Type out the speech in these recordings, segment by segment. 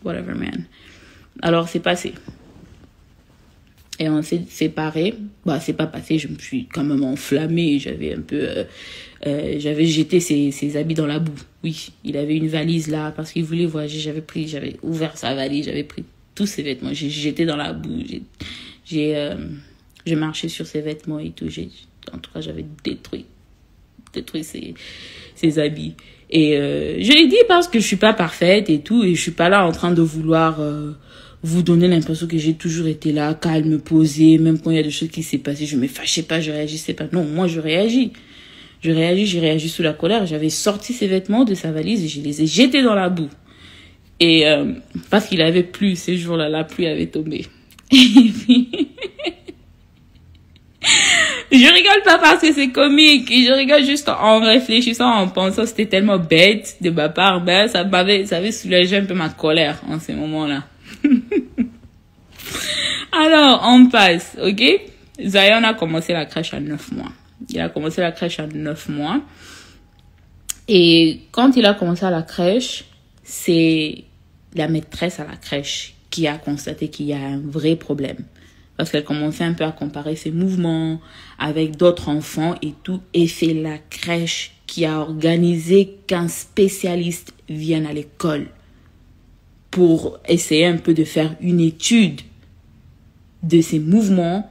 whatever, man. Alors, c'est passé. Et on s'est séparés. Bah, c'est pas passé, je me suis quand même enflammée. J'avais un peu... j'avais jeté ses habits dans la boue. Oui, il avait une valise là parce qu'il voulait voyager. J'avais ouvert sa valise, j'avais pris tous ses vêtements. J'ai jeté dans la boue. J'ai marché sur ses vêtements et tout. En tout cas, j'avais détruit ses habits. Et je l'ai dit parce que je suis pas parfaite et tout. Et je suis pas là en train de vouloir... vous donner l'impression que j'ai toujours été là, calme, posée, même quand il y a des choses qui s'est passées, je me fâchais pas, je réagissais pas. Non, moi je réagis. J'ai réagi sous la colère. J'avais sorti ses vêtements de sa valise et je les ai jetés dans la boue. Et parce qu'il avait plu, ces jours-là, la pluie avait tombé. Et puis... je rigole pas parce que c'est comique. Je rigole juste en réfléchissant, en pensant que c'était tellement bête de ma part. Ben, ça avait soulagé un peu ma colère en ces moments-là. Alors, on passe, ok? Zion a commencé la crèche à 9 mois. Il a commencé la crèche à 9 mois. Et quand il a commencé à la crèche, c'est la maîtresse à la crèche qui a constaté qu'il y a un vrai problème. Parce qu'elle commençait un peu à comparer ses mouvements avec d'autres enfants et tout. Et c'est la crèche qui a organisé qu'un spécialiste vienne à l'école pour essayer un peu de faire une étude de ses mouvements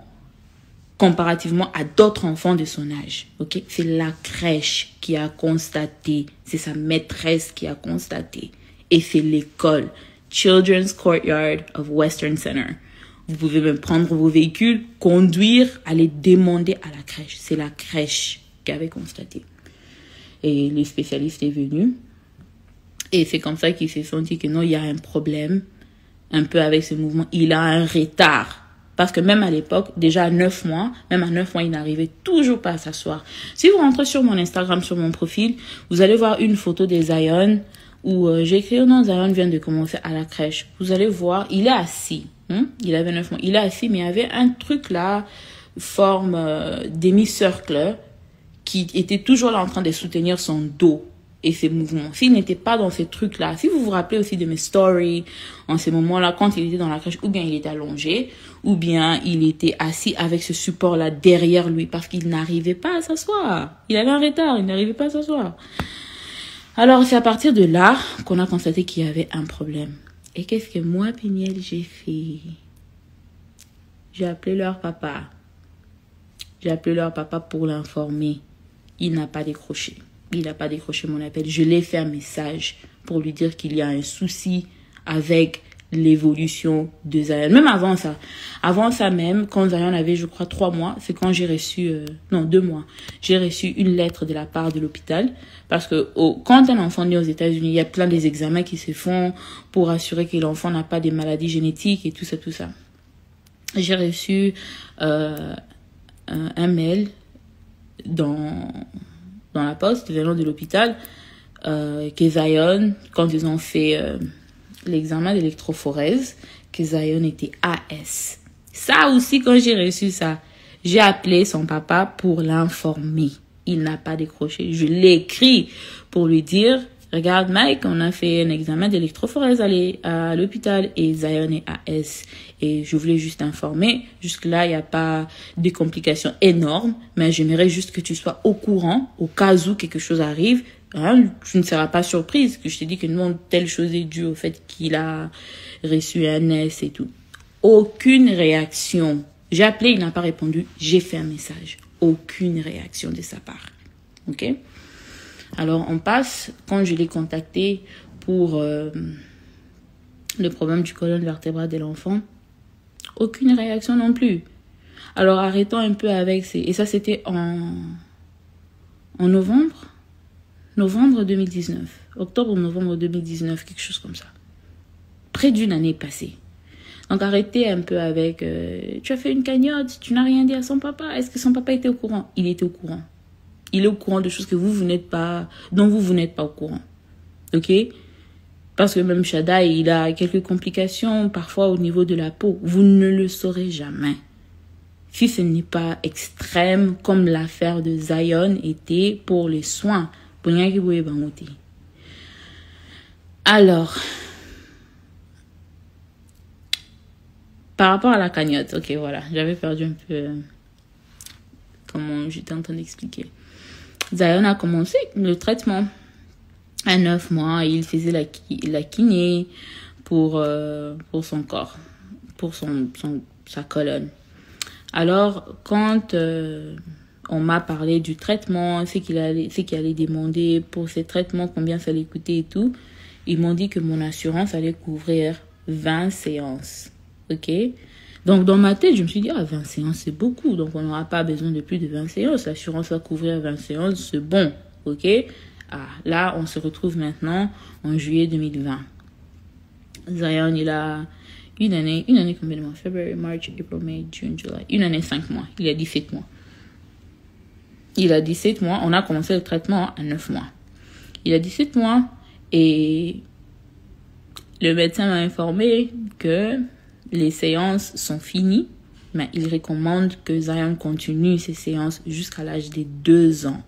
comparativement à d'autres enfants de son âge. Ok, c'est la crèche qui a constaté, c'est sa maîtresse qui a constaté, et c'est l'école Children's Courtyard of Western Center. Vous pouvez même prendre vos véhicules, conduire, aller demander à la crèche. C'est la crèche qui avait constaté. Et les spécialistes sont venus. Et c'est comme ça qu'il s'est senti que non, il y a un problème un peu avec ce mouvement. Il a un retard. Parce que même à l'époque, déjà à 9 mois, il n'arrivait toujours pas à s'asseoir. Si vous rentrez sur mon Instagram, sur mon profil, vous allez voir une photo de Zion où j'ai écrit, non, Zion vient de commencer à la crèche. Vous allez voir, il est assis. Il avait 9 mois. Il est assis, mais il y avait un truc là, forme demi-cercle, qui était toujours là en train de soutenir son dos et ses mouvements. S'il n'était pas dans ces trucs-là, si vous vous rappelez aussi de mes stories en ces moments-là, quand il était dans la crèche, ou bien il était allongé, ou bien il était assis avec ce support-là derrière lui parce qu'il n'arrivait pas à s'asseoir. Il avait un retard, il n'arrivait pas à s'asseoir. Alors, c'est à partir de là qu'on a constaté qu'il y avait un problème. Et qu'est-ce que moi, Peniel, j'ai fait? J'ai appelé leur papa. J'ai appelé leur papa pour l'informer. Il n'a pas décroché. Il n'a pas décroché mon appel. Je lui ai fait un message pour lui dire qu'il y a un souci avec l'évolution de Zion. Même avant ça même, quand Zion avait, je crois, 3 mois, c'est quand j'ai reçu, 2 mois, j'ai reçu une lettre de la part de l'hôpital. Parce que quand un enfant naît aux États-Unis, il y a plein des examens qui se font pour assurer que l'enfant n'a pas de maladies génétiques et tout ça. J'ai reçu un mail dans la poste venant de l'hôpital que Zion, quand ils ont fait l'examen d'électrophorèse, que Zion était AS. Ça aussi, quand j'ai reçu ça, j'ai appelé son papa pour l'informer. Il n'a pas décroché. Je l'ai écrit pour lui dire, regarde Mike, on a fait un examen d'électrophorèse à l'hôpital et Zion est AS. Et je voulais juste informer. Jusque-là, il n'y a pas de complications énormes, mais j'aimerais juste que tu sois au courant, au cas où quelque chose arrive. Hein, tu ne seras pas surprise que je t'ai dit que non, telle chose est due au fait qu'il a reçu un S et tout. Aucune réaction. J'ai appelé, il n'a pas répondu. J'ai fait un message. Aucune réaction de sa part. Ok? Alors, on passe, quand je l'ai contacté pour le problème du colonne vertébrale de l'enfant, aucune réaction non plus. Alors, arrêtons un peu avec et ça, c'était en novembre 2019. Octobre-novembre 2019, quelque chose comme ça. Près d'une année passée. Donc, arrêtez un peu avec... tu as fait une cagnotte, tu n'as rien dit à son papa. Est-ce que son papa était au courant? Il était au courant. Il est au courant de choses que dont vous n'êtes pas au courant. Ok? Parce que même Shaddai, il a quelques complications, parfois au niveau de la peau. Vous ne le saurez jamais. Si ce n'est pas extrême, comme l'affaire de Zion était pour les soins. Alors, par rapport à la cagnotte, ok, voilà, j'avais perdu un peu comment j'étais en train d'expliquer. Zion a commencé le traitement à 9 mois. Il faisait la kiné pour son corps, pour sa colonne. Alors, quand on m'a parlé du traitement, c'est qu'il allait demander pour ces traitements combien ça allait coûter et tout, ils m'ont dit que mon assurance allait couvrir 20 séances. Ok? Donc, dans ma tête, je me suis dit, 20 séances, c'est beaucoup. Donc, on n'aura pas besoin de plus de 20 séances. L'assurance va couvrir 20 séances, c'est bon. OK? Là, on se retrouve maintenant en juillet 2020. Zion, il a une année combien de mois? February, March, April, May, June, July. Une année, 5 mois. Il a 17 mois. Il a 17 mois. On a commencé le traitement à 9 mois. Il a 17 mois et le médecin m'a informé que les séances sont finies, mais il recommande que Zion continue ses séances jusqu'à l'âge de 2 ans.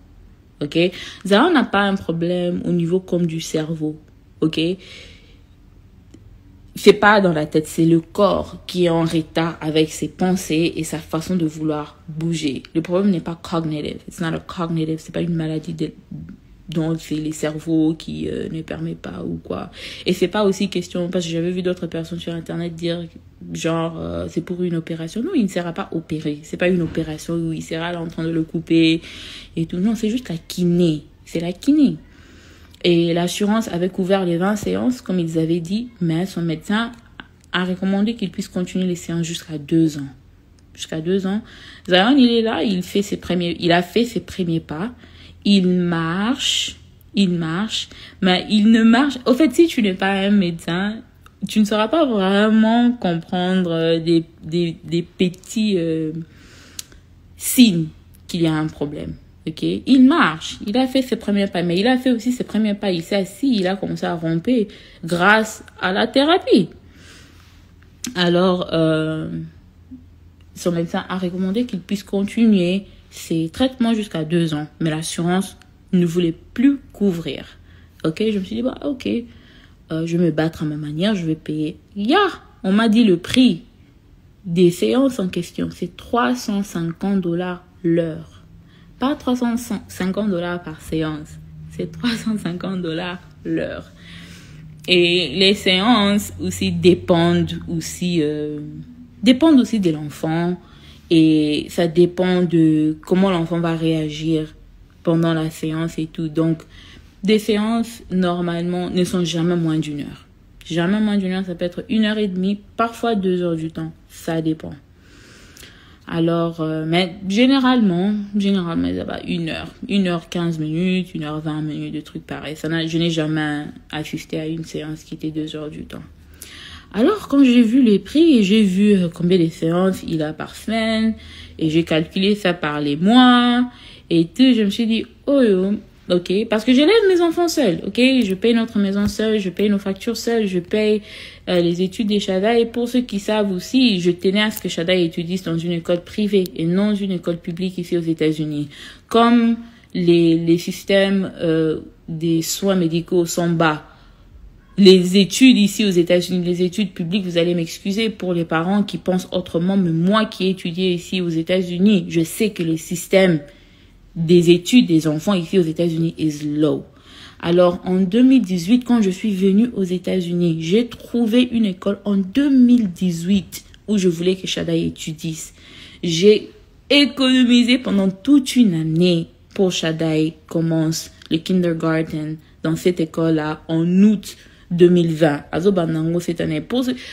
Ok? Zion n'a pas un problème au niveau comme du cerveau. Ok? C'est pas dans la tête, c'est le corps qui est en retard avec ses pensées et sa façon de vouloir bouger. Le problème n'est pas cognitive. It's not a cognitive. C'est pas une maladie dont c'est les cerveaux qui ne permet pas ou quoi. Et c'est pas aussi question, parce que j'avais vu d'autres personnes sur internet dire genre c'est pour une opération. Non, il ne sera pas opéré. C'est pas une opération où il sera là en train de le couper et tout. Non, c'est juste la kiné. C'est la kiné. Et l'assurance avait couvert les 20 séances, comme ils avaient dit, mais son médecin a recommandé qu'il puisse continuer les séances jusqu'à 2 ans. Jusqu'à 2 ans. Zion, il est là, il a fait ses premiers pas. Il marche, mais il ne marche. Au fait, si tu n'es pas un médecin, tu ne sauras pas vraiment comprendre des petits signes qu'il y a un problème. Ok, il marche, il a fait ses premiers pas, mais il a fait aussi ses premiers pas. Il s'est assis, il a commencé à ramper grâce à la thérapie. Alors, son médecin a recommandé qu'il puisse continuer ses traitements jusqu'à 2 ans, mais l'assurance ne voulait plus couvrir. Ok, je me suis dit, ok, je vais me battre à ma manière, je vais payer. On m'a dit le prix des séances en question, c'est $350 l'heure. Pas $350 par séance, c'est $350 l'heure. Et les séances aussi dépendent aussi de l'enfant. Et ça dépend de comment l'enfant va réagir pendant la séance et tout. Donc, des séances, normalement, ne sont jamais moins d'1 heure. Jamais moins d'1 heure, ça peut être 1h30, parfois 2 heures du temps. Ça dépend. Alors, mais généralement, ça va 1 heure. 1h15 minutes, 1h20 minutes, de trucs pareils. Je n'ai jamais assisté à une séance qui était 2 heures du temps. Alors, quand j'ai vu les prix et j'ai vu combien de séances il a par semaine, et j'ai calculé ça par les mois, et tout, je me suis dit, ok, parce que j'élève mes enfants seuls, ok, je paye notre maison seule, je paye nos factures seules, je paye les études des Shada, et pour ceux qui savent aussi, je tenais à ce que Shada étudie dans une école privée et non une école publique ici aux États-Unis. Comme les systèmes des soins médicaux sont bas, les études ici aux États-Unis, les études publiques, vous allez m'excuser pour les parents qui pensent autrement, mais moi qui ai étudié ici aux États-Unis, je sais que le système des études des enfants ici aux États-Unis is low. Alors, en 2018, quand je suis venue aux États-Unis, j'ai trouvé une école en 2018 où je voulais que Shadai étudie. J'ai économisé pendant toute une année pour Shadai commence le kindergarten dans cette école-là en août 2020. Azobanango cette année.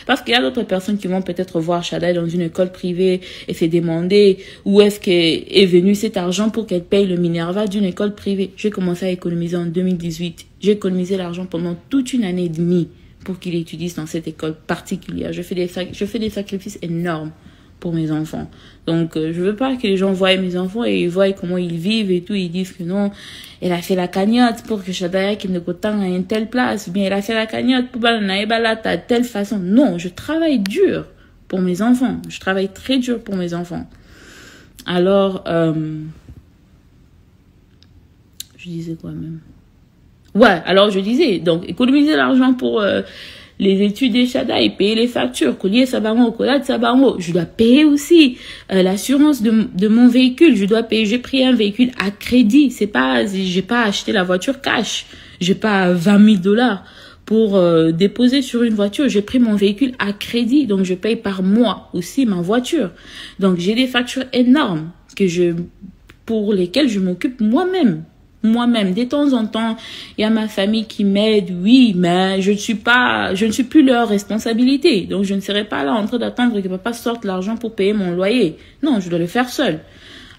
Parce qu'il y a d'autres personnes qui vont peut-être voir Shadai dans une école privée et se demander où est-ce qu'est venu cet argent pour qu'elle paye le Minerva d'une école privée. J'ai commencé à économiser en 2018. J'ai économisé l'argent pendant toute une année et demie pour qu'il étudie dans cette école particulière. Je fais des sacrifices énormes pour mes enfants. Donc, je veux pas que les gens voient mes enfants et ils voient comment ils vivent et tout. Ils disent que non, elle a fait la cagnotte pour que Shadaya qui ne coûte à une telle place. Ou bien elle a fait la cagnotte pour de telle façon. Non, je travaille dur pour mes enfants. Je travaille très dur pour mes enfants. Alors, je disais quoi même? Ouais, alors je disais, donc économiser l'argent pour les études des Shadai, payer les factures, collier sabango, collade sabango. Je dois payer aussi l'assurance de mon véhicule. Je dois payer. J'ai pris un véhicule à crédit. C'est pas, j'ai pas acheté la voiture cash. J'ai pas 20 000 $ pour déposer sur une voiture. J'ai pris mon véhicule à crédit, donc je paye par mois aussi ma voiture. Donc j'ai des factures énormes pour lesquelles je m'occupe moi-même. Moi-même, de temps en temps, il y a ma famille qui m'aide, oui, mais je ne suis plus leur responsabilité. Donc je ne serai pas là en train d'attendre que papa sorte l'argent pour payer mon loyer. Non, je dois le faire seul.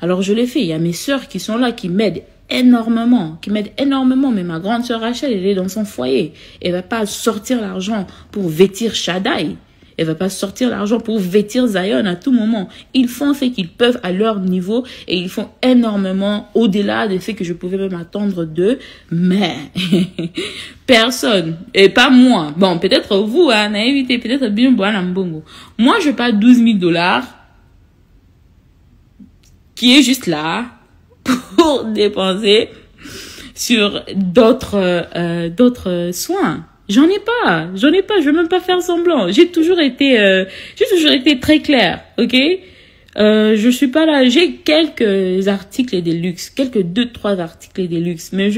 Alors je l'ai fait. Il y a mes sœurs qui sont là, qui m'aident énormément, mais ma grande sœur Rachel, elle est dans son foyer. Elle va pas sortir l'argent pour vêtir Shadai. Elle va pas sortir l'argent pour vêtir Zion à tout moment. Ils font ce qu'ils peuvent à leur niveau et ils font énormément au-delà de ce que je pouvais même attendre d'eux. Mais personne, et pas moi. Bon, peut-être vous, hein, naïveté, peut-être bien bon. Moi, je paye 12 000 $ qui est juste là pour dépenser sur d'autres soins. J'en ai pas, je veux même pas faire semblant. J'ai toujours été très claire, ok? Je suis pas là, j'ai quelques articles de luxe, quelques 2-3 articles de luxe, mais